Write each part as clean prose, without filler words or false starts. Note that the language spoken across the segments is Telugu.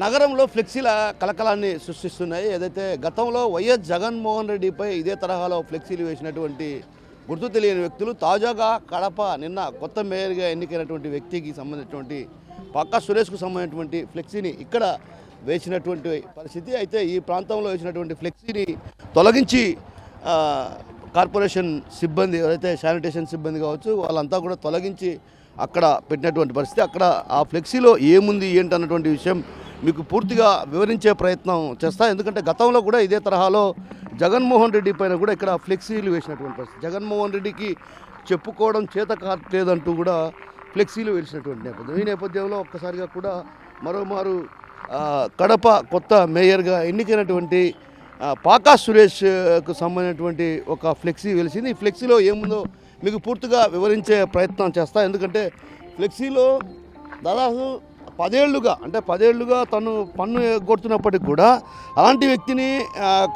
నగరంలో ఫ్లెక్సీల కలకలాన్ని సృష్టిస్తున్నాయి. ఏదైతే గతంలో వైఎస్ జగన్మోహన్ రెడ్డిపై ఇదే తరహాలో ఫ్లెక్సీలు వేసినటువంటి గుర్తు తెలియని వ్యక్తులు తాజాగా కడప నిన్న కొత్త మేయర్గా ఎన్నికైనటువంటి వ్యక్తికి సంబంధించినటువంటి పక్కా సురేష్కు సంబంధించినటువంటి ఫ్లెక్సీని ఇక్కడ వేసినటువంటి పరిస్థితి. అయితే ఈ ప్రాంతంలో వేసినటువంటి ఫ్లెక్సీని తొలగించి కార్పొరేషన్ సిబ్బంది ఎవరైతే శానిటేషన్ సిబ్బంది కావచ్చు వాళ్ళంతా కూడా తొలగించి అక్కడ పెట్టినటువంటి పరిస్థితి. అక్కడ ఆ ఫ్లెక్సీలో ఏముంది ఏంటన్నటువంటి విషయం మీకు పూర్తిగా వివరించే ప్రయత్నం చేస్తా. ఎందుకంటే గతంలో కూడా ఇదే తరహాలో జగన్మోహన్ రెడ్డి పైన కూడా ఇక్కడ ఫ్లెక్సీలు వేసినటువంటి పరిస్థితి. జగన్మోహన్ రెడ్డికి చెప్పుకోవడం చేత కాట్లేదంటూ కూడా ఫ్లెక్సీలు వేసినటువంటి నేపథ్యం. ఈ నేపథ్యంలో ఒక్కసారిగా కూడా మరోమారు కడప కొత్త మేయర్గా ఎన్నికైనటువంటి పాకా సురేష్కు సంబంధించినటువంటి ఒక ఫ్లెక్సీ వెలిసింది. ఈ ఫ్లెక్సీలో ఏముందో మీకు పూర్తిగా వివరించే ప్రయత్నం చేస్తా. ఎందుకంటే ఫ్లెక్సీలో దాదాపు 10 ఏళ్లుగా తను పన్ను ఎగ్గొడుతున్నప్పటికి కూడా అలాంటి వ్యక్తిని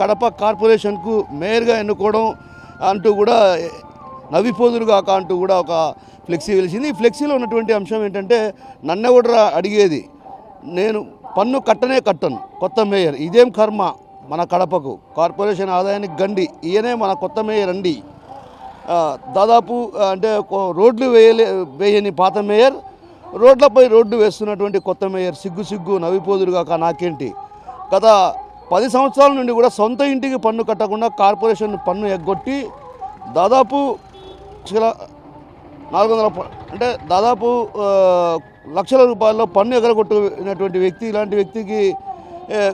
కడప కార్పొరేషన్కు మేయర్గా ఎన్నుకోవడం అంటూ కూడా నవ్విపోదురుగాక అంటూ కూడా ఒక ఫ్లెక్సీ వెలిసింది. ఈ ఫ్లెక్సీలో ఉన్నటువంటి అంశం ఏంటంటే నన్నెవడరా అడిగేది, నేను పన్ను కట్టను కొత్త మేయర్, ఇదేం కర్మ మన కడపకు, కార్పొరేషన్ ఆదాయానికి గండి, ఈయనే మన కొత్త మేయర్ అండి. దాదాపు అంటే రోడ్లు వేయని పాత మేయర్, రోడ్లపై రోడ్డు వేస్తున్నటువంటి కొత్త మేయర్, సిగ్గు నవ్విపోదురుగాక నాకేంటి. గత 10 సంవత్సరాల నుండి కూడా సొంత ఇంటికి పన్ను కట్టకుండా కార్పొరేషన్ పన్ను ఎగ్గొట్టి దాదాపు 400 అంటే దాదాపు లక్షల రూపాయల్లో పన్ను ఎగరగొట్టినటువంటి వ్యక్తి, ఇలాంటి వ్యక్తికి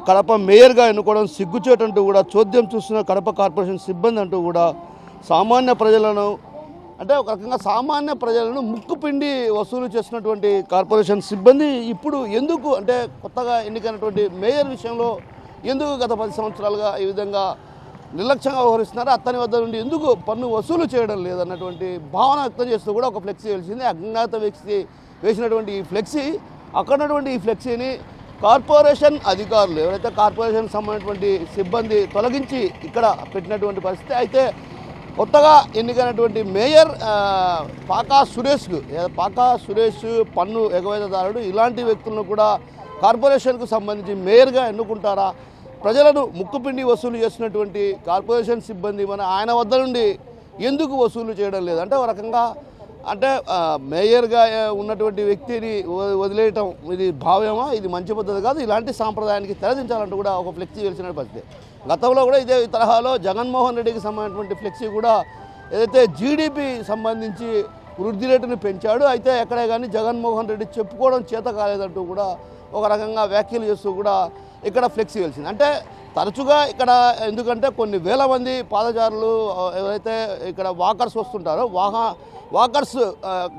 కడప మేయర్గా ఎన్నుకోవడం సిగ్గుచేటంటూ కూడా చోద్యం చూస్తున్న కడప కార్పొరేషన్ సిబ్బంది అంటూ కూడా సామాన్య ప్రజలను అంటే ఒక రకంగా సామాన్య ప్రజలను ముక్కుపిండి వసూలు చేస్తున్నటువంటి కార్పొరేషన్ సిబ్బంది ఇప్పుడు ఎందుకు అంటే కొత్తగా ఎన్నికైనటువంటి మేయర్ విషయంలో ఎందుకు గత 10 సంవత్సరాలుగా ఈ విధంగా నిర్లక్ష్యంగా వ్యవహరిస్తున్నారు, అతని వద్ద నుండి ఎందుకు పన్ను వసూలు చేయడం లేదన్నటువంటి భావన వ్యక్తం చేస్తూ కూడా ఒక ఫ్లెక్సీ వెలిసింది. అజ్ఞాత వ్యక్తి వేసినటువంటి ఈ ఫ్లెక్సీ, అక్కడున్నటువంటి ఈ ఫ్లెక్సీని కార్పొరేషన్ అధికారులు ఎవరైతే కార్పొరేషన్ సంబంధించినటువంటి సిబ్బంది తొలగించి ఇక్కడ పెట్టినటువంటి పరిస్థితి. అయితే కొత్తగా ఎన్నికైనటువంటి మేయర్ పాకా సురేష్ పన్ను ఎగవేతదారుడు, ఇలాంటి వ్యక్తులను కూడా కార్పొరేషన్కు సంబంధించి మేయర్గా ఎన్నుకుంటారా? ప్రజలను ముక్కుపిండి వసూలు చేస్తున్నటువంటి కార్పొరేషన్ సిబ్బంది మన ఆయన వద్ద నుండి ఎందుకు వసూలు చేయడం లేదు అంటే ఒక రకంగా అంటే మేయర్గా ఉన్నటువంటి వ్యక్తిని వదిలేయటం ఇది భావ్యమా, ఇది మంచి పద్ధతి కాదు, ఇలాంటి సాంప్రదాయానికి తెరదించాలంటూ కూడా ఒక ఫ్లెక్సీ వెలిసిన పరిస్థితి. గతంలో కూడా ఇదే తరహాలో జగన్మోహన్ రెడ్డికి సంబంధించినటువంటి ఫ్లెక్సీ కూడా ఏదైతే జీడిపి సంబంధించి వృద్ధి రేటును పెంచాడు, అయితే ఎక్కడే కానీ జగన్మోహన్ రెడ్డి చెప్పుకోవడం చేత కాలేదంటూ కూడా ఒక రకంగా వ్యాఖ్యలు చేస్తూ కూడా ఇక్కడ ఫ్లెక్సీ వెలిసింది. అంటే తరచుగా ఇక్కడ ఎందుకంటే కొన్ని వేల మంది పాదచారులు ఎవరైతే ఇక్కడ వాకర్స్ వస్తుంటారో వాకర్స్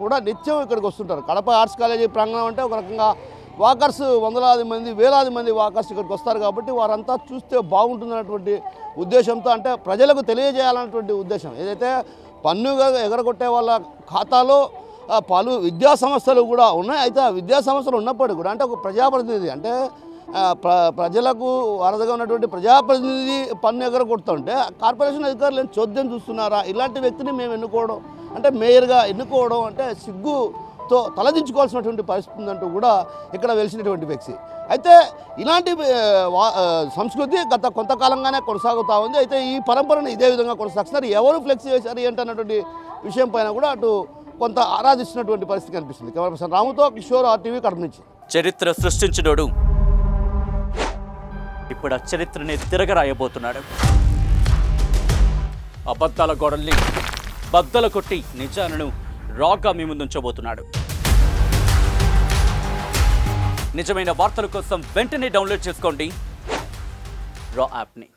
కూడా నిత్యం ఇక్కడికి వస్తుంటారు. కడప ఆర్ట్స్ కాలేజీ ప్రాంగణం అంటే ఒక రకంగా వాకర్స్ వందలాది మంది వేలాది మంది వాకర్స్ ఇక్కడికి వస్తారు కాబట్టి వారంతా చూస్తే బాగుంటుందన్నటువంటి ఉద్దేశంతో అంటే ప్రజలకు తెలియజేయాలన్నటువంటి ఉద్దేశం. ఏదైతే పన్నుగా ఎగరగొట్టే వాళ్ళ ఖాతాలో పలు విద్యా సంస్థలు కూడా ఉన్నాయి. అయితే ఆ విద్యా సంస్థలు ఉన్నప్పటికీ కూడా అంటే ఒక ప్రజాప్రతినిధి అంటే ప్రజలకు వారధిగా ఉన్నటువంటి ప్రజాప్రతినిధి పన్ను ఎగరగొడుతుంటే కార్పొరేషన్ అధికారులు చోద్యం చూస్తున్నారా? ఇలాంటి వ్యక్తిని మేము ఎన్నుకోవడం అంటే మేయర్గా ఎన్నుకోవడం అంటే సిగ్గుతో తలదించుకోవాల్సినటువంటి పరిస్థితి ఉందంటూ కూడా ఇక్కడ వెలిసినటువంటి వ్యక్తి. అయితే ఇలాంటి సంస్కృతి గత కొంతకాలంగానే కొనసాగుతూ ఉంది. అయితే ఈ పరంపరను ఇదే విధంగా కొనసాగుతున్నారు. ఎవరు ఫ్లెక్సీ వేశారు ఏంటన్నటువంటి విషయం పైన కూడా అటు కొంత ఆరాధిస్తున్నటువంటి పరిస్థితి కనిపిస్తుంది. కెమెరా పర్సన్ రాముతో కిషోర్, RTV, కడప నుంచి. చరిత్ర సృష్టించినోడు ఇప్పుడు ఆ చరిత్రని తిరగరాయబోతున్నాడు. అబద్ధాల గోడల్ని బద్దలు కొట్టి నిజాలను రాగా మీ ముందుంచబోతున్నాడు. నిజమైన వార్తల కోసం వెంటనే డౌన్లోడ్ చేసుకోండి రా యాప్ని.